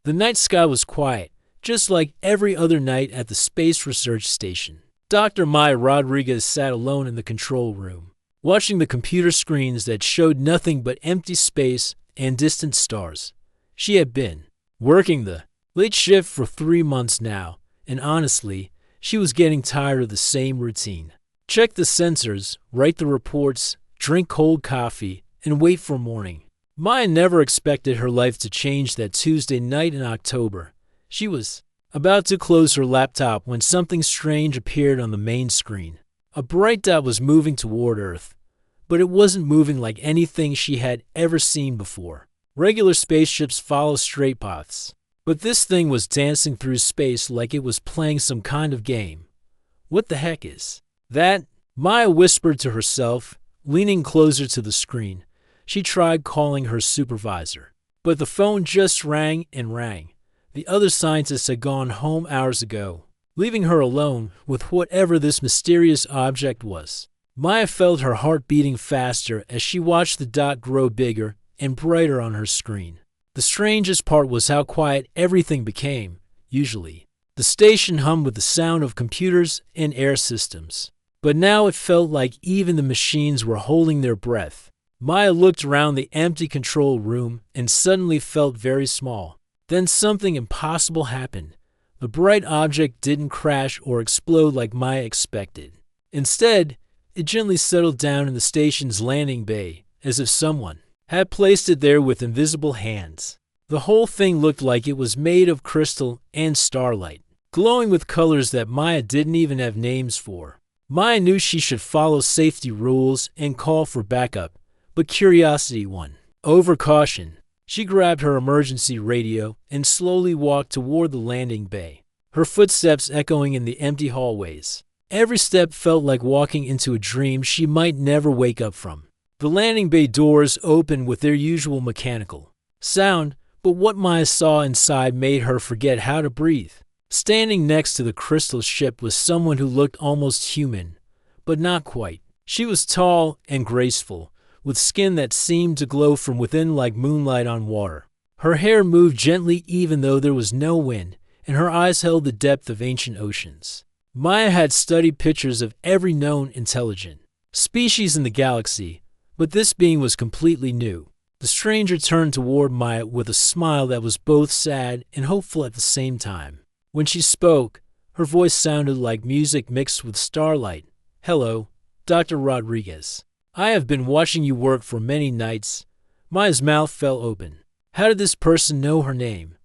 The night sky was quiet, just like every other night at the Space Research Station. Dr. Maya Rodriguez sat alone in the control room, watching the computer screens that showed nothing but empty space and distant stars. She had been working the late shift for 3 months now, and honestly, she was getting tired of the same routine. Check the sensors, write the reports, drink cold coffee, and wait for morning. Maya never expected her life to change that Tuesday night in October. She was about to close her laptop when something strange appeared on the main screen. A bright dot was moving toward Earth, but it wasn't moving like anything she had ever seen before. Regular spaceships follow straight paths, but this thing was dancing through space like it was playing some kind of game. What the heck is that? Maya whispered to herself, leaning closer to the screen. She tried calling her supervisor, but the phone just rang and rang. The other scientists had gone home hours ago, leaving her alone with whatever this mysterious object was. Maya felt her heart beating faster as she watched the dot grow bigger and brighter on her screen. The strangest part was how quiet everything became. Usually, the station hummed with the sound of computers and air systems, but now it felt like even the machines were holding their breath. Maya looked around the empty control room and suddenly felt very small. Then something impossible happened. The bright object didn't crash or explode like Maya expected. Instead, it gently settled down in the station's landing bay, as if someone had placed it there with invisible hands. The whole thing looked like it was made of crystal and starlight, glowing with colors that Maya didn't even have names for. Maya knew she should follow safety rules and call for backup, but curiosity won over caution. She grabbed her emergency radio and slowly walked toward the landing bay, her footsteps echoing in the empty hallways. Every step felt like walking into a dream she might never wake up from. The landing bay doors opened with their usual mechanical sound, but what Maya saw inside made her forget how to breathe. Standing next to the crystal ship was someone who looked almost human, but not quite. She was tall and graceful, with skin that seemed to glow from within like moonlight on water. Her hair moved gently even though there was no wind, and her eyes held the depth of ancient oceans. Maya had studied pictures of every known intelligent species in the galaxy, but this being was completely new. The stranger turned toward Maya with a smile that was both sad and hopeful at the same time. When she spoke, her voice sounded like music mixed with starlight. "Hello, Dr. Rodriguez. I have been watching you work for many nights." Maya's mouth fell open. How did this person know her name?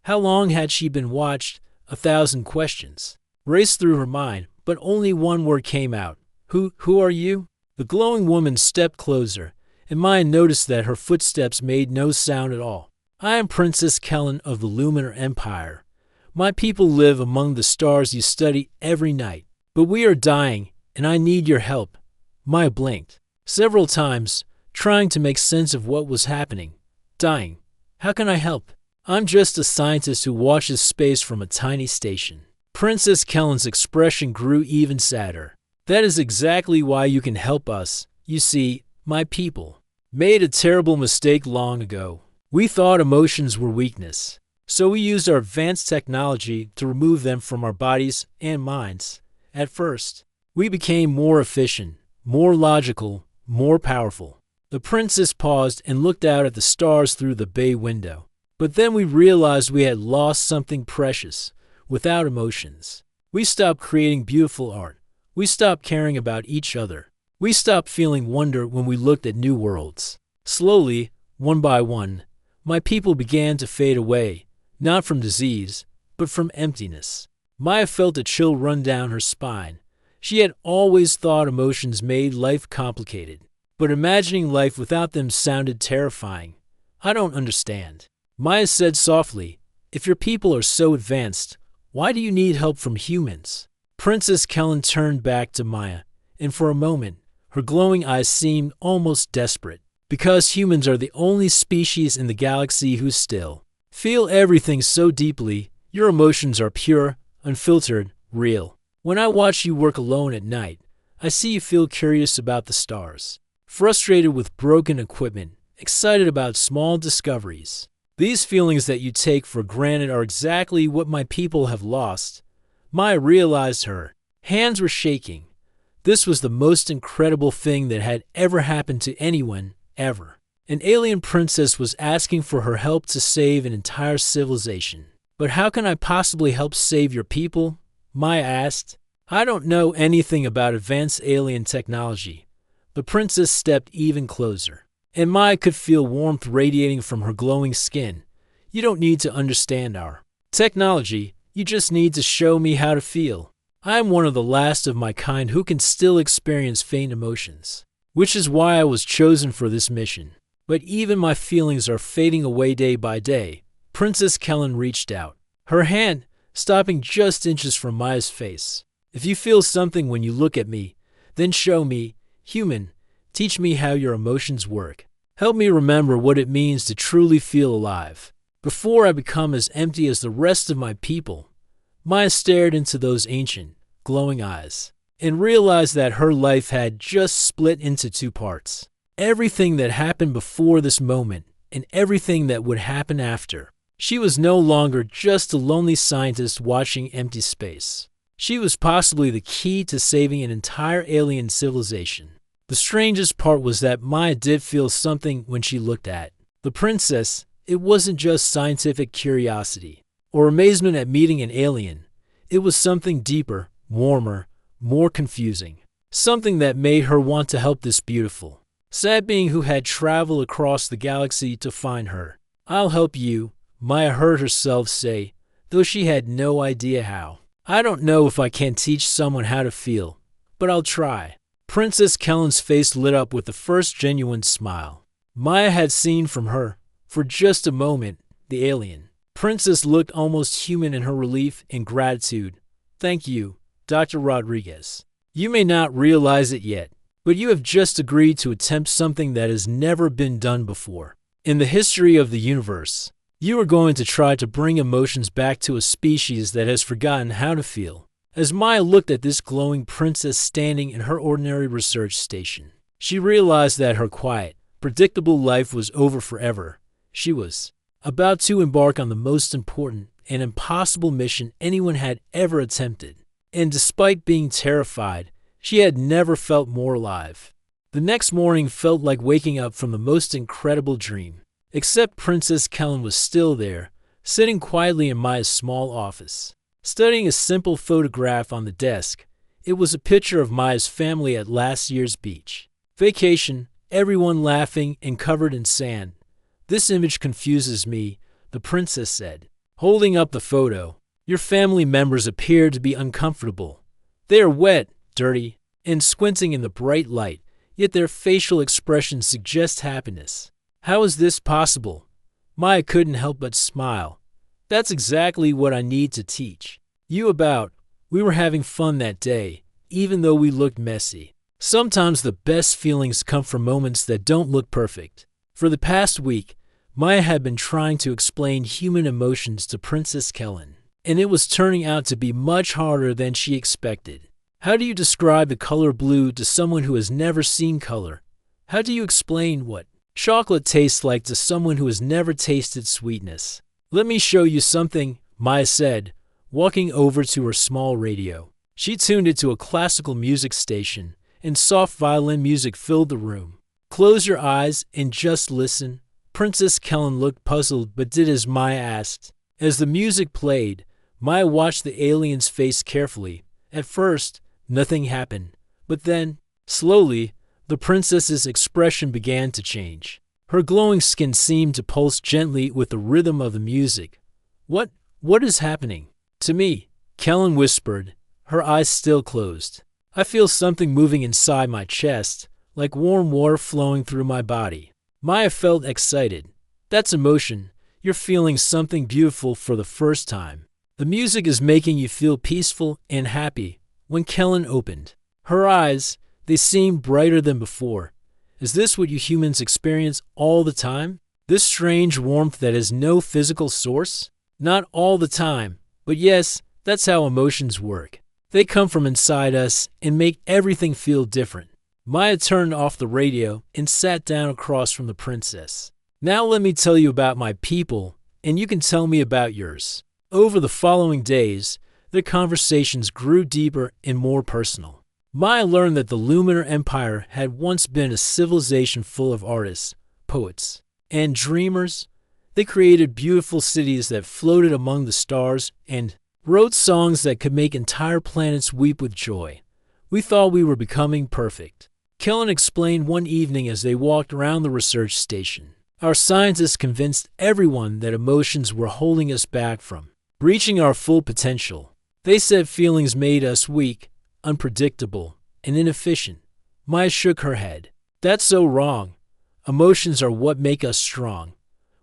How long had she been watched? 1,000 questions raced through her mind, but only one word came out. Who are you?" The glowing woman stepped closer, and Maya noticed that her footsteps made no sound at all. "I am Princess Kellen of the Luminar Empire. My people live among the stars you study every night, but we are dying, and I need your help." Maya blinked several times, trying to make sense of what was happening. "Dying? How can I help? I'm just a scientist who watches space from a tiny station." Princess Kellen's expression grew even sadder. "That is exactly why you can help us. You see, my people made a terrible mistake long ago. We thought emotions were weakness, so we used our advanced technology to remove them from our bodies and minds. At first, we became more efficient, more logical, more powerful." The princess paused and looked out at the stars through the bay window. "But then we realized we had lost something precious. Without emotions, we stopped creating beautiful art. We stopped caring about each other. We stopped feeling wonder when we looked at new worlds. Slowly, one by one, my people began to fade away, not from disease, but from emptiness." Maya felt a chill run down her spine. She had always thought emotions made life complicated, but imagining life without them sounded terrifying. "I don't understand," Maya said softly. "If your people are so advanced, why do you need help from humans?" Princess Kellen turned back to Maya, and for a moment, her glowing eyes seemed almost desperate. "Because humans are the only species in the galaxy who still feel everything so deeply. Your emotions are pure, unfiltered, real. When I watch you work alone at night, I see you feel curious about the stars, frustrated with broken equipment, excited about small discoveries. These feelings that you take for granted are exactly what my people have lost. Maya realized her hands were shaking. This was the most incredible thing that had ever happened to anyone, ever. An alien princess was asking for her help to save an entire civilization. But how can I possibly help save your people? Maya asked. I don't know anything about advanced alien technology. The princess stepped even closer, and Maya could feel warmth radiating from her glowing skin. You don't need to understand our technology. You just need to show me how to feel. I am one of the last of my kind who can still experience faint emotions, which is why I was chosen for this mission. But even my feelings are fading away day by day. Princess Kellen reached out, her hand stopping just inches from Maya's face. If you feel something when you look at me, then show me. Human, teach me how your emotions work. Help me remember what it means to truly feel alive. Before I become as empty as the rest of my people. Maya stared into those ancient, glowing eyes and realized that her life had just split into two parts. Everything that happened before this moment and everything that would happen after. She was no longer just a lonely scientist watching empty space. She was possibly the key to saving an entire alien civilization. The strangest part was that Maya did feel something when she looked at the princess. It wasn't just scientific curiosity or amazement at meeting an alien. It was something deeper, warmer, more confusing. Something that made her want to help this beautiful, sad being who had traveled across the galaxy to find her. I'll help you, Maya heard herself say, though she had no idea how. I don't know if I can teach someone how to feel, but I'll try. Princess Kellen's face lit up with the first genuine smile Maya had seen from her. For just a moment, the alien princess looked almost human in her relief and gratitude. Thank you, Dr. Rodriguez. You may not realize it yet, but you have just agreed to attempt something that has never been done before. In the history of the universe, you are going to try to bring emotions back to a species that has forgotten how to feel. As Maya looked at this glowing princess standing in her ordinary research station, she realized that her quiet, predictable life was over forever. She was about to embark on the most important and impossible mission anyone had ever attempted. And despite being terrified, she had never felt more alive. The next morning felt like waking up from the most incredible dream. Except Princess Kellen was still there, sitting quietly in Maya's small office, studying a simple photograph on the desk. It was a picture of Maya's family at last year's beach vacation, everyone laughing and covered in sand. This image confuses me, the princess said, holding up the photo. Your family members appear to be uncomfortable. They are wet, dirty, and squinting in the bright light, yet their facial expressions suggest happiness. How is this possible? Maya couldn't help but smile. That's exactly what I need to teach you about. We were having fun that day, even though we looked messy. Sometimes the best feelings come from moments that don't look perfect. For the past week, Maya had been trying to explain human emotions to Princess Kellen, and it was turning out to be much harder than she expected. How do you describe the color blue to someone who has never seen color? How do you explain what chocolate tastes like to someone who has never tasted sweetness? Let me show you something, Maya said, walking over to her small radio. She tuned it to a classical music station, and soft violin music filled the room. Close your eyes and just listen. Princess Kellen looked puzzled but did as Maya asked. As the music played, Maya watched the alien's face carefully. At first, nothing happened, but then, slowly, the princess's expression began to change. Her glowing skin seemed to pulse gently with the rhythm of the music. What is happening? To me, Kellen whispered, her eyes still closed. I feel something moving inside my chest, like warm water flowing through my body. Maya felt excited. That's emotion. You're feeling something beautiful for the first time. The music is making you feel peaceful and happy. When Kellen opened her eyes, they seemed brighter than before. Is this what you humans experience all the time? This strange warmth that has no physical source? Not all the time, but yes, that's how emotions work. They come from inside us and make everything feel different. Maya turned off the radio and sat down across from the princess. Now let me tell you about my people, and you can tell me about yours. Over the following days, their conversations grew deeper and more personal. Maya learned that the Luminar Empire had once been a civilization full of artists, poets, and dreamers. They created beautiful cities that floated among the stars and wrote songs that could make entire planets weep with joy. We thought we were becoming perfect. Kellen explained one evening as they walked around the research station. Our scientists convinced everyone that emotions were holding us back from reaching our full potential. They said feelings made us weak, unpredictable, and inefficient. Maya shook her head. That's so wrong. Emotions are what make us strong.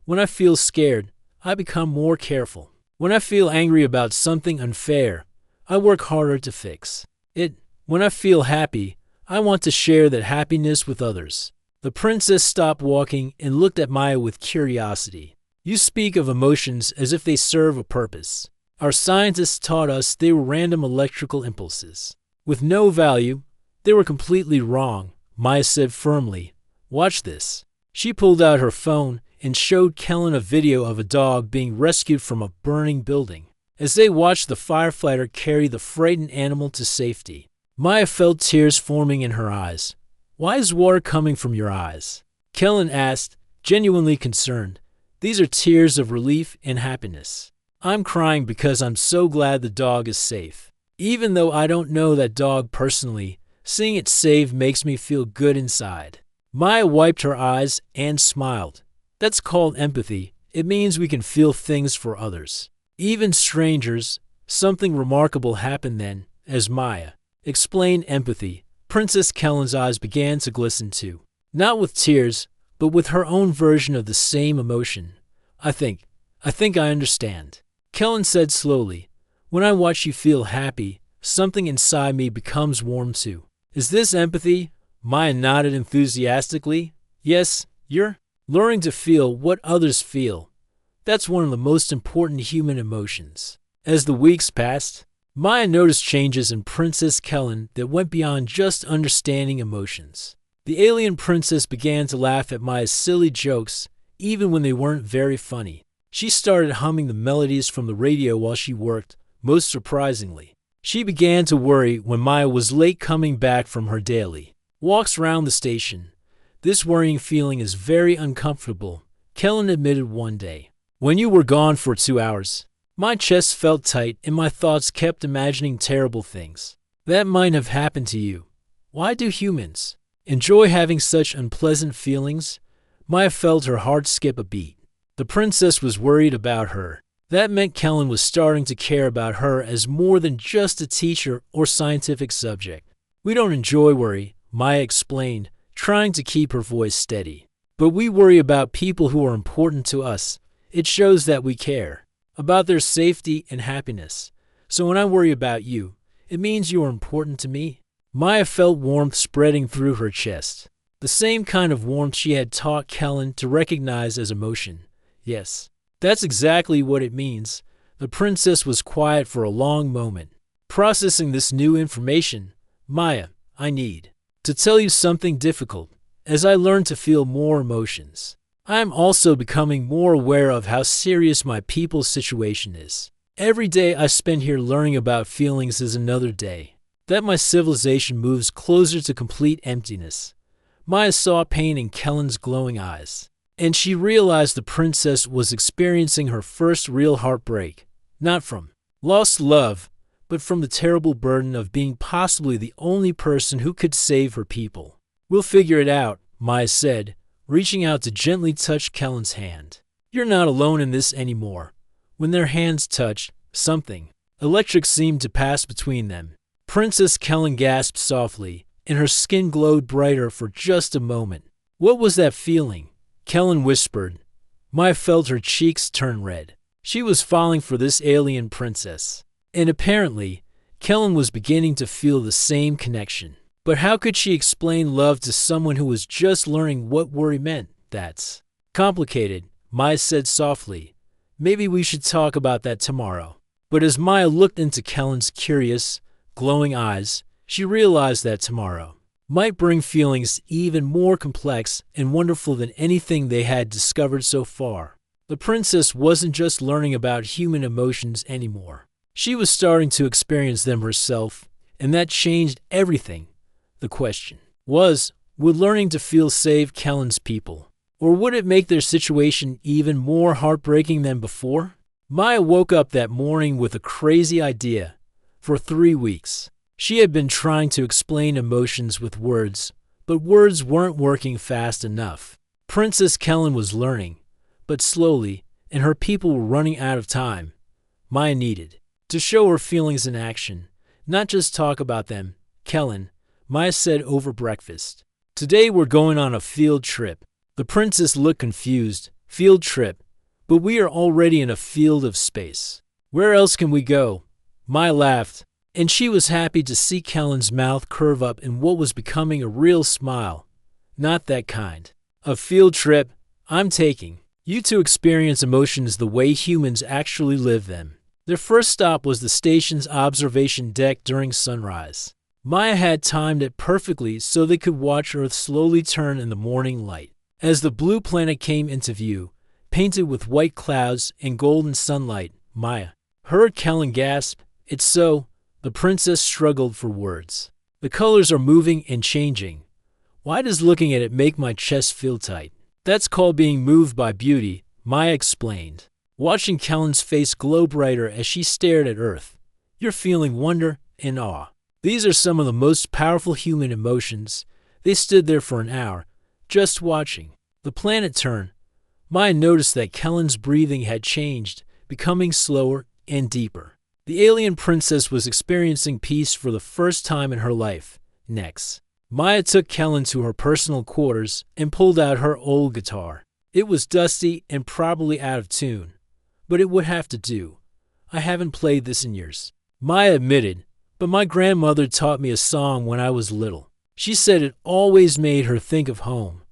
When I feel scared, I become more careful. When I feel angry about something unfair, I work harder to fix it. When I feel happy, I want to share that happiness with others. The princess stopped walking and looked at Maya with curiosity. You speak of emotions as if they serve a purpose. Our scientists taught us they were random electrical impulses. With no value, they were completely wrong, Maya said firmly. Watch this. She pulled out her phone and showed Kellen a video of a dog being rescued from a burning building. As they watched the firefighter carry the frightened animal to safety, Maya felt tears forming in her eyes. Why is water coming from your eyes? Kellen asked, genuinely concerned. These are tears of relief and happiness. I'm crying because I'm so glad the dog is safe. Even though I don't know that dog personally, seeing it saved makes me feel good inside. Maya wiped her eyes and smiled. That's called empathy. It means we can feel things for others, even strangers. Something remarkable happened then, as Maya explained empathy. Princess Kellen's eyes began to glisten too. Not with tears, but with her own version of the same emotion. I think I understand. Kellen said slowly, when I watch you feel happy, something inside me becomes warm too. Is this empathy? Maya nodded enthusiastically. Yes, you're learning to feel what others feel. That's one of the most important human emotions. As the weeks passed, Maya noticed changes in Princess Kellen that went beyond just understanding emotions. The alien princess began to laugh at Maya's silly jokes, even when they weren't very funny. She started humming the melodies from the radio while she worked, most surprisingly. She began to worry when Maya was late coming back from her daily walks around the station. This worrying feeling is very uncomfortable, Kellen admitted one day. When you were gone for 2 hours, my chest felt tight and my thoughts kept imagining terrible things. That might have happened to you. Why do humans enjoy having such unpleasant feelings? Maya felt her heart skip a beat. The princess was worried about her. That meant Kellen was starting to care about her as more than just a teacher or scientific subject. We don't enjoy worry, Maya explained, trying to keep her voice steady. But we worry about people who are important to us. It shows that we care about their safety and happiness. So when I worry about you, it means you are important to me. Maya felt warmth spreading through her chest. The same kind of warmth she had taught Kellen to recognize as emotion. Yes, that's exactly what it means. The princess was quiet for a long moment, processing this new information. Maya, I need to tell you something difficult. As I learn to feel more emotions, I am also becoming more aware of how serious my people's situation is. Every day I spend here learning about feelings is another day that my civilization moves closer to complete emptiness. Maya saw pain in Kellen's glowing eyes, and she realized the princess was experiencing her first real heartbreak, not from lost love, but from the terrible burden of being possibly the only person who could save her people. We'll figure it out, Maya said, reaching out to gently touch Kellen's hand. You're not alone in this anymore. When their hands touched, something electric seemed to pass between them. Princess Kellen gasped softly, and her skin glowed brighter for just a moment. What was that feeling? Kellen whispered. Maya felt her cheeks turn red. She was falling for this alien princess. And apparently, Kellen was beginning to feel the same connection. But how could she explain love to someone who was just learning what worry meant? That's complicated, Maya said softly. Maybe we should talk about that tomorrow. But as Maya looked into Kellen's curious, glowing eyes, she realized that tomorrow might bring feelings even more complex and wonderful than anything they had discovered so far. The princess wasn't just learning about human emotions anymore. She was starting to experience them herself, and that changed everything. The question was, would learning to feel save Kellen's people? Or would it make their situation even more heartbreaking than before? Maya woke up that morning with a crazy idea. For 3 weeks, she had been trying to explain emotions with words, but words weren't working fast enough. Princess Kellen was learning, but slowly, and her people were running out of time. Maya needed to show her feelings in action, not just talk about them. Kellen, Maya said over breakfast, "Today we're going on a field trip." The princess looked confused. Field trip? But we are already in a field of space. Where else can we go? Maya laughed, and she was happy to see Kellen's mouth curve up in what was becoming a real smile. Not that kind. A field trip I'm taking you to experience emotions the way humans actually live them. Their first stop was the station's observation deck during sunrise. Maya had timed it perfectly so they could watch Earth slowly turn in the morning light. As the blue planet came into view, painted with white clouds and golden sunlight, Maya heard Kellen gasp, "It's so." The princess struggled for words. "The colors are moving and changing. Why does looking at it make my chest feel tight?" "That's called being moved by beauty," Maya explained, watching Kellen's face glow brighter as she stared at Earth. "You're feeling wonder and awe. These are some of the most powerful human emotions." They stood there for an hour, just watching the planet turn. Maya noticed that Kellen's breathing had changed, becoming slower and deeper. The alien princess was experiencing peace for the first time in her life. Next, Maya took Kellen to her personal quarters and pulled out her old guitar. It was dusty and probably out of tune, but it would have to do. "I haven't played this in years," Maya admitted, "but my grandmother taught me a song when I was little. She said it always made her think of home."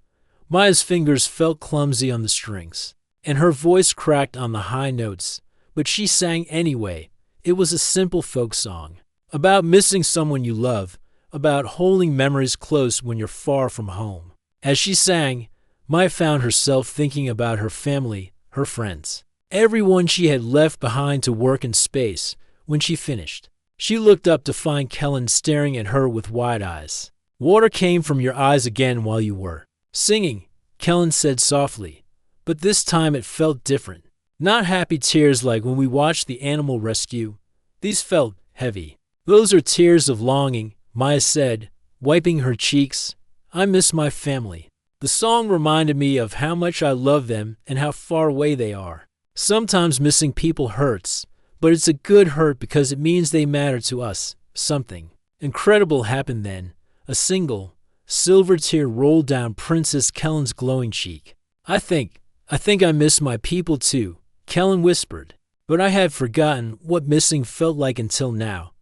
Maya's fingers felt clumsy on the strings, and her voice cracked on the high notes, but she sang anyway. It was a simple folk song, about missing someone you love, about holding memories close when you're far from home. As she sang, Maya found herself thinking about her family, her friends, everyone she had left behind to work in space. When she finished, she looked up to find Kellen staring at her with wide eyes. "Water came from your eyes again while you were singing," Kellen said softly, but this time it felt different. Not happy tears like when we watched the animal rescue. These felt heavy. "Those are tears of longing," Maya said, wiping her cheeks. "I miss my family." The song reminded me of how much I love them and how far away they are. Sometimes missing people hurts, but it's a good hurt because it means they matter to us. Something incredible happened then. A single, silver tear rolled down Princess Kellen's glowing cheek. I think I miss my people too," Kellen whispered. "But I had forgotten what missing felt like until now."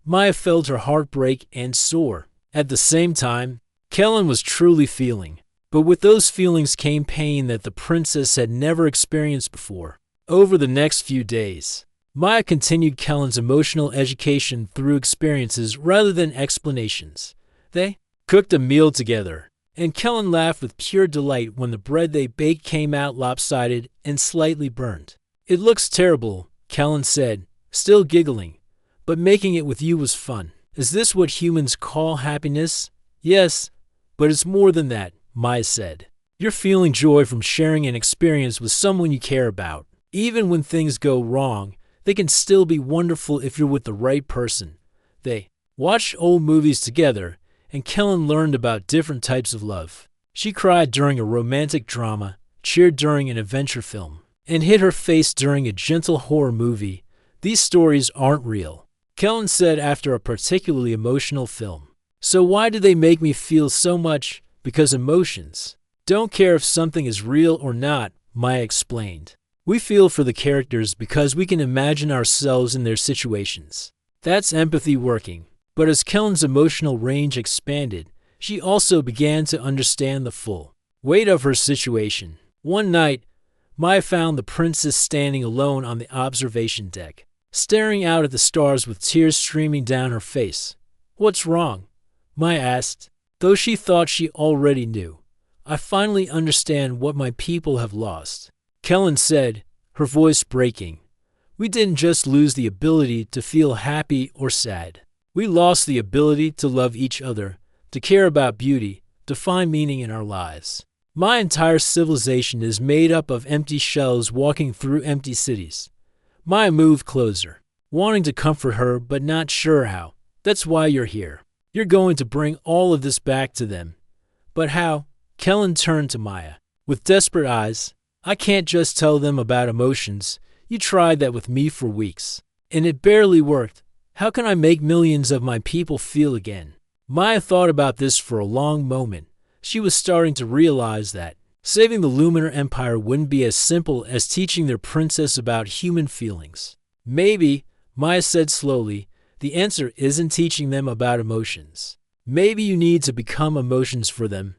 Maya felt her heart break and soar. At the same time, Kellen was truly feeling. But with those feelings came pain that the princess had never experienced before. Over the next few days, Maya continued Kellen's emotional education through experiences rather than explanations. They cooked a meal together, and Kellen laughed with pure delight when the bread they baked came out lopsided and slightly burnt. "It looks terrible," Kellen said, still giggling, "but making it with you was fun." "Is this what humans call happiness?" "Yes, but it's more than that," Maya said. "You're feeling joy from sharing an experience with someone you care about. Even when things go wrong, they can still be wonderful if you're with the right person." They watched old movies together, and Kellen learned about different types of love. She cried during a romantic drama, cheered during an adventure film, and hid her face during a gentle horror movie. "These stories aren't real," Kellen said after a particularly emotional film. "So why do they make me feel so much?" "Because emotions don't care if something is real or not," Maya explained. "We feel for the characters because we can imagine ourselves in their situations. That's empathy working." But as Kellen's emotional range expanded, she also began to understand the full weight of her situation. One night, Maya found the princess standing alone on the observation deck, staring out at the stars with tears streaming down her face. "What's wrong?" Maya asked, though she thought she already knew. "I finally understand what my people have lost." Kellen said, her voice breaking. We didn't just lose the ability to feel happy or sad. We lost the ability to love each other, to care about beauty, to find meaning in our lives. My entire civilization is made up of empty shells walking through empty cities. Maya moved closer, wanting to comfort her but not sure how. That's why you're here. You're going to bring all of this back to them. But how? Kellen turned to Maya. With desperate eyes, I can't just tell them about emotions. You tried that with me for weeks, and it barely worked. How can I make millions of my people feel again? Maya thought about this for a long moment. She was starting to realize that saving the Luminar Empire wouldn't be as simple as teaching their princess about human feelings. Maybe, Maya said slowly, the answer isn't teaching them about emotions. Maybe you need to become emotions for them,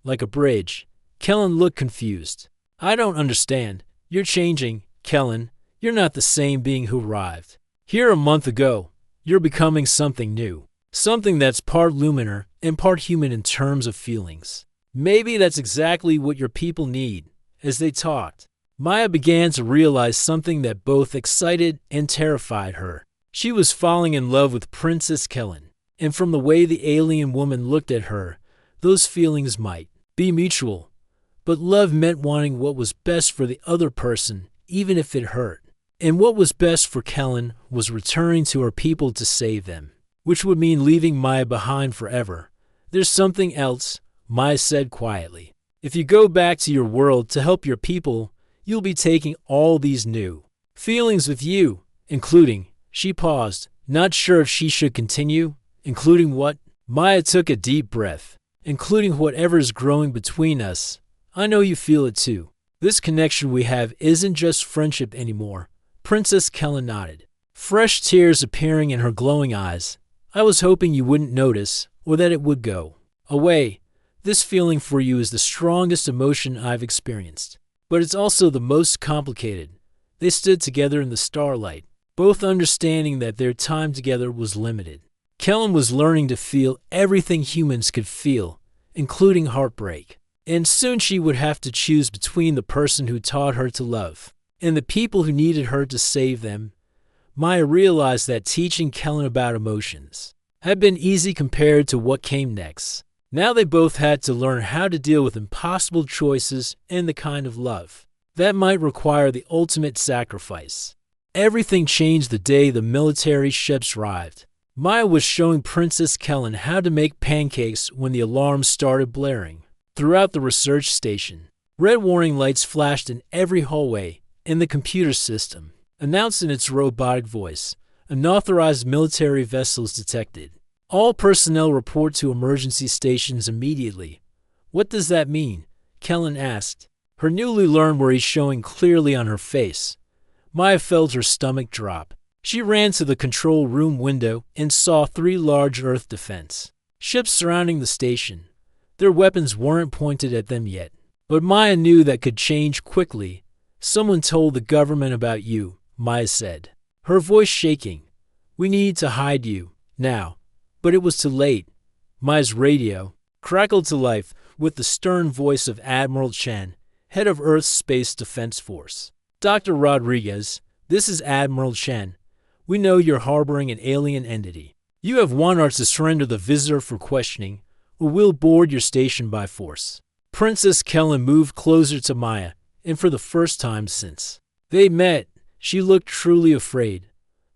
like a bridge. Kellen looked confused. I don't understand. You're changing, Kellen. You're not the same being who arrived here a month ago. You're becoming something new. Something that's part Luminar and part human in terms of feelings. Maybe that's exactly what your people need. As they talked, Maya began to realize something that both excited and terrified her. She was falling in love with Princess Kellen, and from the way the alien woman looked at her, those feelings might be mutual. But love meant wanting what was best for the other person, even if it hurt. And what was best for Kellen was returning to her people to save them, which would mean leaving Maya behind forever. There's something else, Maya said quietly. If you go back to your world to help your people, you'll be taking all these new feelings with you, including, she paused, not sure if she should continue, including what? Maya took a deep breath, including whatever's growing between us. I know you feel it too. This connection we have isn't just friendship anymore. Princess Kellen nodded, fresh tears appearing in her glowing eyes. I was hoping you wouldn't notice, or that it would go away. This feeling for you is the strongest emotion I've experienced, but it's also the most complicated. They stood together in the starlight, both understanding that their time together was limited. Kellen was learning to feel everything humans could feel, including heartbreak. And soon she would have to choose between the person who taught her to love and the people who needed her to save them. Maya realized that teaching Kellen about emotions had been easy compared to what came next. Now they both had to learn how to deal with impossible choices and the kind of love that might require the ultimate sacrifice. Everything changed the day the military ships arrived. Maya was showing Princess Kellen how to make pancakes when the alarms started blaring. Throughout the research station, red warning lights flashed in every hallway, and the computer system announced in its robotic voice, unauthorized military vessels detected. All personnel report to emergency stations immediately. What does that mean? Kellen asked, her newly learned worry showing clearly on her face. Maya felt her stomach drop. She ran to the control room window and saw 3 large Earth defense ships surrounding the station. Their weapons weren't pointed at them yet, but Maya knew that could change quickly. Someone told the government about you, Maya said, her voice shaking. We need to hide you, now. But it was too late. Maya's radio crackled to life with the stern voice of Admiral Chen, head of Earth's Space Defense Force. Dr. Rodriguez, this is Admiral Chen. We know you're harboring an alien entity. You have won our to surrender the visitor for questioning, or we'll board your station by force. Princess Kellen moved closer to Maya, and for the first time since they met, she looked truly afraid.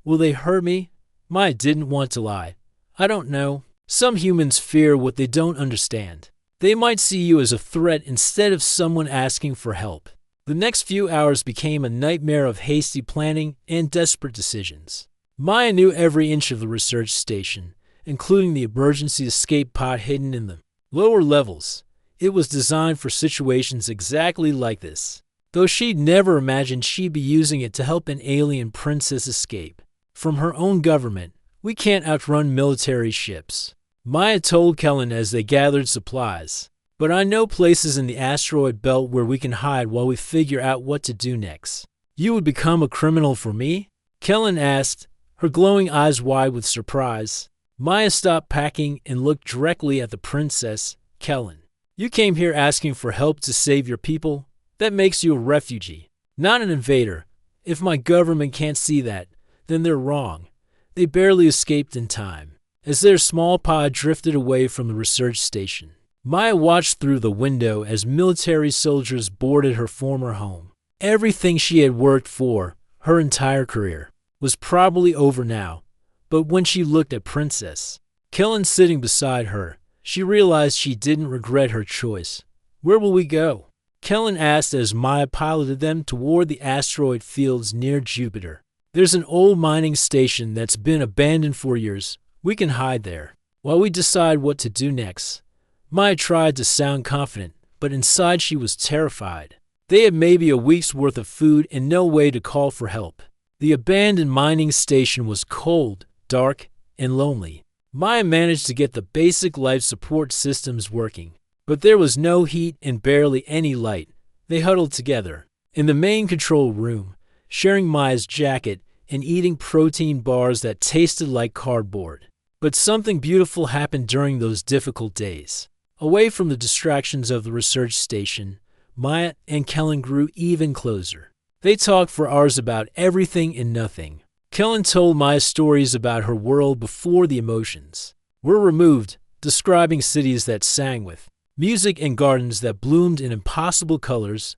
Will they hurt me? Maya didn't want to lie. I don't know. Some humans fear what they don't understand. They might see you as a threat instead of someone asking for help. The next few hours became a nightmare of hasty planning and desperate decisions. Maya knew every inch of the research station, including the emergency escape pod hidden in the lower levels. It was designed for situations exactly like this, though she'd never imagined she'd be using it to help an alien princess escape from her own government. We can't outrun military ships, Maya told Kellen as they gathered supplies. But I know places in the asteroid belt where we can hide while we figure out what to do next. You would become a criminal for me? Kellen asked, her glowing eyes wide with surprise. Maya stopped packing and looked directly at the princess. Kellen, you came here asking for help to save your people? That makes you a refugee. Not an invader. If my government can't see that, then they're wrong. They barely escaped in time. As their small pod drifted away from the research station, Maya watched through the window as military soldiers boarded her former home. Everything she had worked for, her entire career, was probably over now. But when she looked at Princess Kellen sitting beside her, she realized she didn't regret her choice. "Where will we go?" Kellen asked as Maya piloted them toward the asteroid fields near Jupiter. "There's an old mining station that's been abandoned for years. We can hide there while we decide what to do next." Maya tried to sound confident, but inside she was terrified. They had maybe a week's worth of food and no way to call for help. The abandoned mining station was cold, dark, and lonely. Maya managed to get the basic life support systems working, but there was no heat and barely any light. They huddled together in the main control room, sharing Maya's jacket and eating protein bars that tasted like cardboard. But something beautiful happened during those difficult days. Away from the distractions of the research station, Maya and Kellen grew even closer. They talked for hours about everything and nothing. Kellen told Maya stories about her world before the emotions were removed, describing cities that sang with music and gardens that bloomed in impossible colors.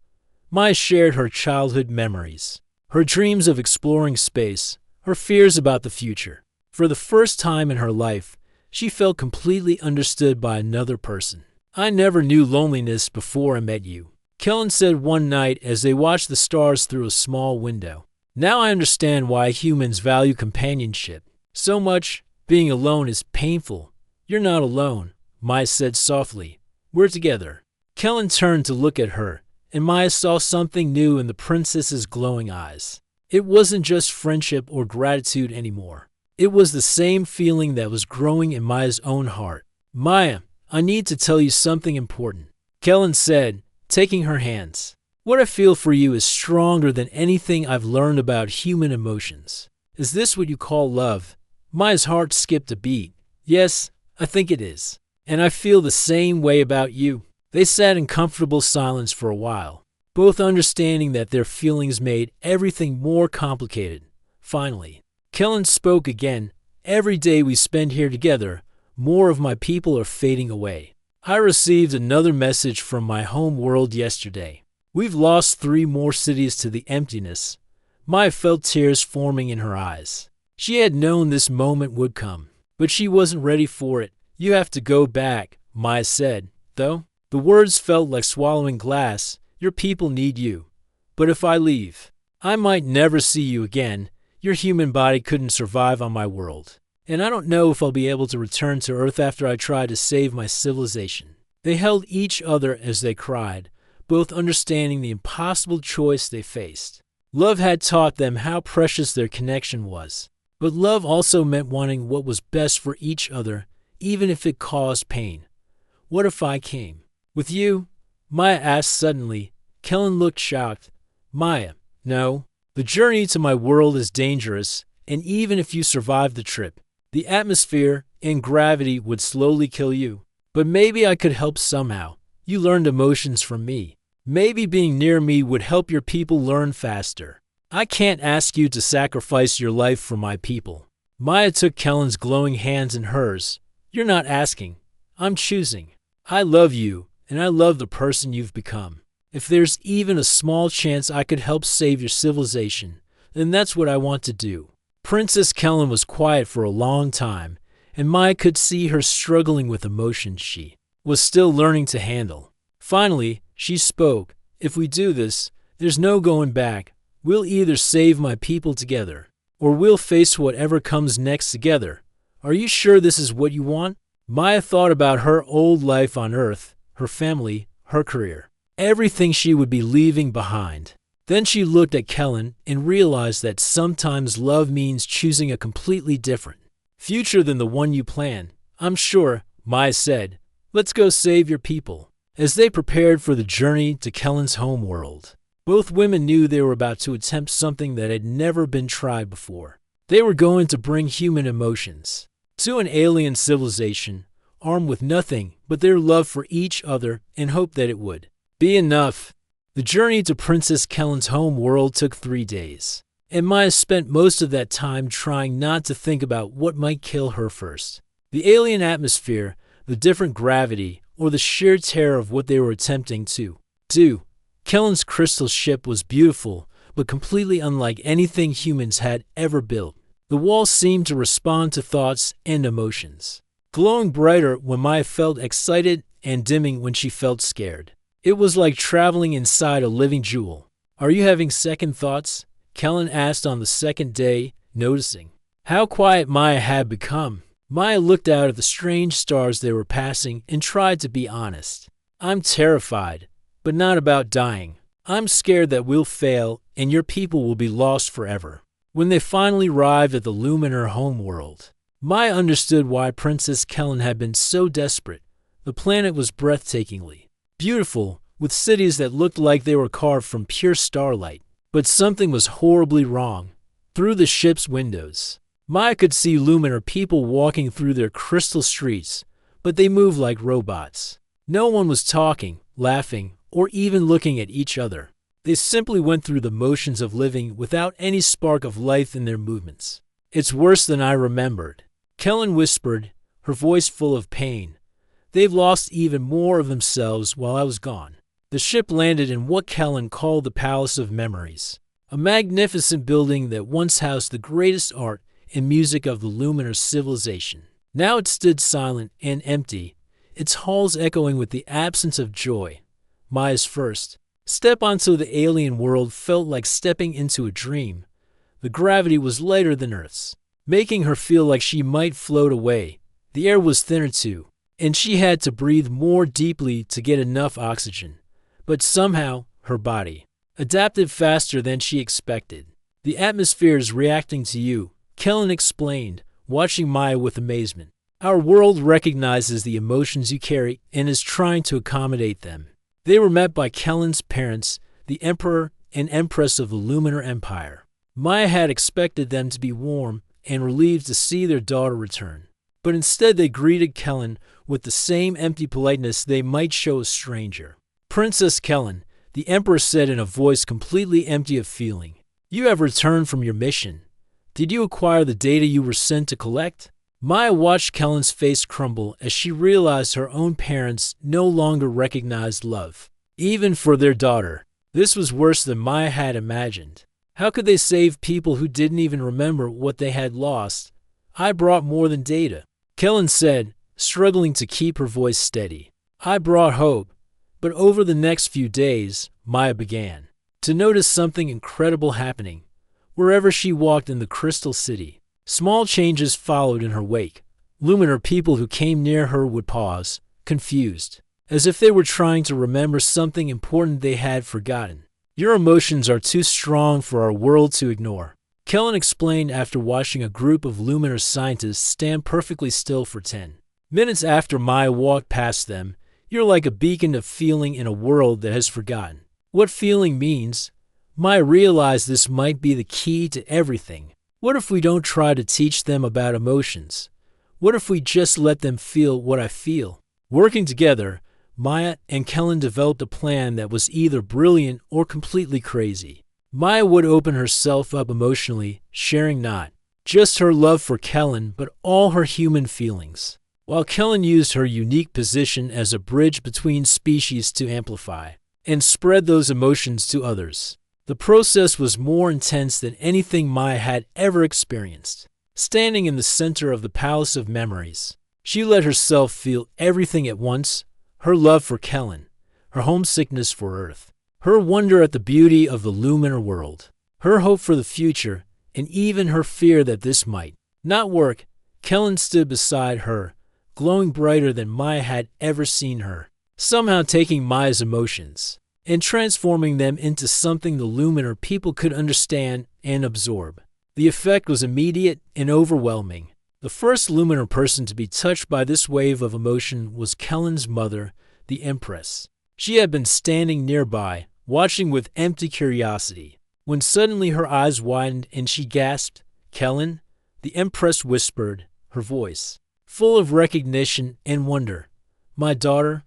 Maya shared her childhood memories, her dreams of exploring space, her fears about the future. For the first time in her life, she felt completely understood by another person. "I never knew loneliness before I met you," Kellen said one night as they watched the stars through a small window. "Now I understand why humans value companionship so much. Being alone is painful." "You're not alone," Maya said softly. "We're together." Kellen turned to look at her, and Maya saw something new in the princess's glowing eyes. It wasn't just friendship or gratitude anymore. It was the same feeling that was growing in Maya's own heart. "Maya, I need to tell you something important," Kellen said, taking her hands. "What I feel for you is stronger than anything I've learned about human emotions." "Is this what you call love?" Maya's heart skipped a beat. "Yes, I think it is. And I feel the same way about you." They sat in comfortable silence for a while, both understanding that their feelings made everything more complicated. Finally, Kellen spoke again. "Every day we spend here together, more of my people are fading away. I received another message from my home world yesterday. We've lost 3 more cities to the emptiness." Maya felt tears forming in her eyes. She had known this moment would come, but she wasn't ready for it. "You have to go back," Maya said, though the words felt like swallowing glass. "Your people need you. But if I leave, I might never see you again. Your human body couldn't survive on my world. And I don't know if I'll be able to return to Earth after I try to save my civilization." They held each other as they cried, both understanding the impossible choice they faced. Love had taught them how precious their connection was. But love also meant wanting what was best for each other, even if it caused pain. "What if I came with you?" Maya asked suddenly. Kellen looked shocked. "Maya, no. The journey to my world is dangerous, and even if you survived the trip, the atmosphere and gravity would slowly kill you. But maybe I could help somehow. You learned emotions from me. Maybe being near me would help your people learn faster. I can't ask you to sacrifice your life for my people." Maya took Kellen's glowing hands in hers. "You're not asking. I'm choosing. I love you, and I love the person you've become. If there's even a small chance I could help save your civilization, then that's what I want to do." Princess Kellen was quiet for a long time, and Maya could see her struggling with emotions she was still learning to handle. Finally, she spoke. "If we do this, there's no going back. We'll either save my people together, or we'll face whatever comes next together. Are you sure this is what you want?" Maya thought about her old life on Earth, her family, her career, everything she would be leaving behind. Then she looked at Kellen and realized that sometimes love means choosing a completely different future than the one you plan. "I'm sure," Maya said. "Let's go save your people." As they prepared for the journey to Kellen's home world, both women knew they were about to attempt something that had never been tried before. They were going to bring human emotions to an alien civilization, armed with nothing but their love for each other and hope that it would be enough. The journey to Princess Kellen's home world took 3 days, and Maya spent most of that time trying not to think about what might kill her first. The alien atmosphere, the different gravity, or the sheer terror of what they were attempting to do. Kellen's crystal ship was beautiful, but completely unlike anything humans had ever built. The walls seemed to respond to thoughts and emotions, glowing brighter when Maya felt excited and dimming when she felt scared. It was like traveling inside a living jewel. "Are you having second thoughts?" Kellen asked on the second day, noticing how quiet Maya had become. Maya looked out at the strange stars they were passing and tried to be honest. "I'm terrified, but not about dying. I'm scared that we'll fail and your people will be lost forever." When they finally arrived at the Luminar homeworld, Maya understood why Princess Kellen had been so desperate. The planet was breathtakingly beautiful, with cities that looked like they were carved from pure starlight. But something was horribly wrong. Through the ship's windows, Maya could see Luminar people walking through their crystal streets, but they moved like robots. No one was talking, laughing, or even looking at each other. They simply went through the motions of living without any spark of life in their movements. "It's worse than I remembered," Kellen whispered, her voice full of pain. "They've lost even more of themselves while I was gone." The ship landed in what Kellen called the Palace of Memories, a magnificent building that once housed the greatest art and music of the Luminar civilization. Now it stood silent and empty, its halls echoing with the absence of joy. Maya's first step onto the alien world felt like stepping into a dream. The gravity was lighter than Earth's, making her feel like she might float away. The air was thinner too, and she had to breathe more deeply to get enough oxygen. But somehow, her body adapted faster than she expected. "The atmosphere is reacting to you," Kellen explained, watching Maya with amazement. "Our world recognizes the emotions you carry and is trying to accommodate them." They were met by Kellen's parents, the Emperor and Empress of the Luminar Empire. Maya had expected them to be warm and relieved to see their daughter return. But instead they greeted Kellen with the same empty politeness they might show a stranger. "Princess Kellen," the Emperor said in a voice completely empty of feeling, "you have returned from your mission. Did you acquire the data you were sent to collect?" Maya watched Kellen's face crumble as she realized her own parents no longer recognized love, even for their daughter. This was worse than Maya had imagined. How could they save people who didn't even remember what they had lost? "I brought more than data," Kellen said, struggling to keep her voice steady. "I brought hope." But over the next few days, Maya began to notice something incredible happening. Wherever she walked in the Crystal City, small changes followed in her wake. Luminar people who came near her would pause, confused, as if they were trying to remember something important they had forgotten. "Your emotions are too strong for our world to ignore," Kellen explained after watching a group of Luminar scientists stand perfectly still for 10 minutes after Maya walked past them. "You're like a beacon of feeling in a world that has forgotten what feeling means." Maya realized this might be the key to everything. What if we don't try to teach them about emotions? What if we just let them feel what I feel? Working together, Maya and Kellen developed a plan that was either brilliant or completely crazy. Maya would open herself up emotionally, sharing not just her love for Kellen, but all her human feelings, while Kellen used her unique position as a bridge between species to amplify and spread those emotions to others. The process was more intense than anything Maya had ever experienced. Standing in the center of the Palace of Memories, she let herself feel everything at once: her love for Kellen, her homesickness for Earth, her wonder at the beauty of the Luminar world, her hope for the future, and even her fear that this might not work. Kellen stood beside her, glowing brighter than Maya had ever seen her, somehow taking Maya's emotions and transforming them into something the Luminar people could understand and absorb. The effect was immediate and overwhelming. The first Luminar person to be touched by this wave of emotion was Kellen's mother, the Empress. She had been standing nearby, watching with empty curiosity, when suddenly her eyes widened and she gasped. "Kellen?" the Empress whispered, her voice full of recognition and wonder. "My daughter,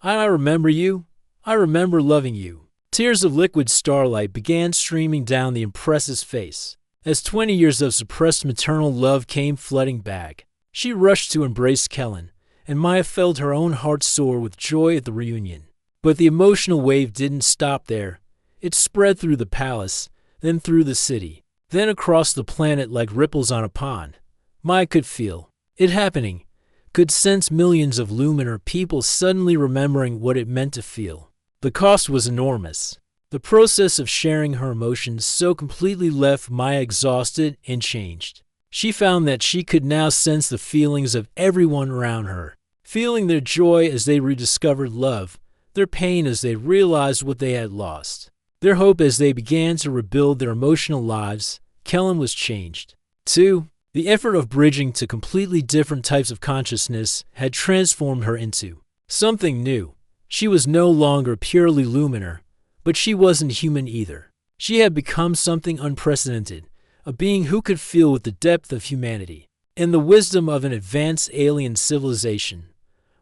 I remember you. I remember loving you." Tears of liquid starlight began streaming down the Empress's face, as 20 years of suppressed maternal love came flooding back. She rushed to embrace Kellen, and Maya felt her own heart soar with joy at the reunion. But the emotional wave didn't stop there. It spread through the palace, then through the city, then across the planet like ripples on a pond. Maya could feel it happening, could sense millions of Luminar people suddenly remembering what it meant to feel. The cost was enormous. The process of sharing her emotions so completely left Maya exhausted and changed. She found that she could now sense the feelings of everyone around her, feeling their joy as they rediscovered love, their pain as they realized what they had lost, their hope as they began to rebuild their emotional lives. Kellen was changed, too. The effort of bridging to completely different types of consciousness had transformed her into something new. She was no longer purely Luminar, but she wasn't human either. She had become something unprecedented, a being who could feel with the depth of humanity and the wisdom of an advanced alien civilization.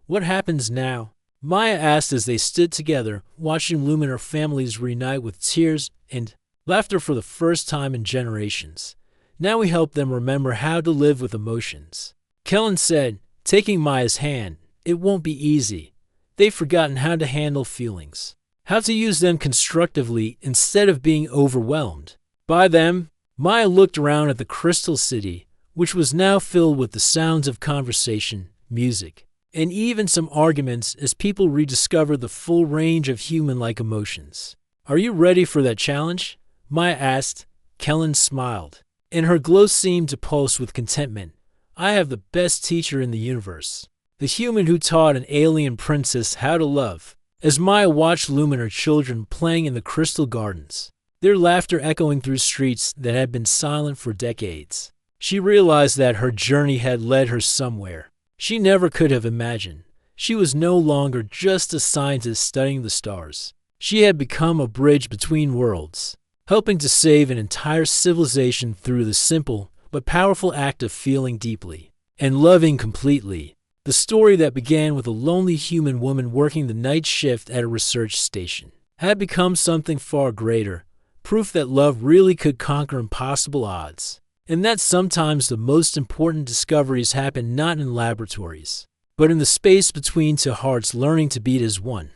What happens now? Maya asked as they stood together, watching Luminar families reunite with tears and laughter for the first time in generations. Now we help them remember how to live with emotions. Kellen said, taking Maya's hand, "It won't be easy. They've forgotten how to handle feelings, how to use them constructively instead of being overwhelmed by them." Maya looked around at the Crystal City, which was now filled with the sounds of conversation, music, and even some arguments as people rediscovered the full range of human-like emotions. "Are you ready for that challenge?" Maya asked. Kellen smiled, and her glow seemed to pulse with contentment. "I have the best teacher in the universe, the human who taught an alien princess how to love." As Maya watched Luminar children playing in the crystal gardens, their laughter echoing through streets that had been silent for decades, she realized that her journey had led her somewhere she never could have imagined. She was no longer just a scientist studying the stars. She had become a bridge between worlds, helping to save an entire civilization through the simple but powerful act of feeling deeply and loving completely. The story that began with a lonely human woman working the night shift at a research station had become something far greater, proof that love really could conquer impossible odds, and that sometimes the most important discoveries happen not in laboratories, but in the space between two hearts learning to beat as one.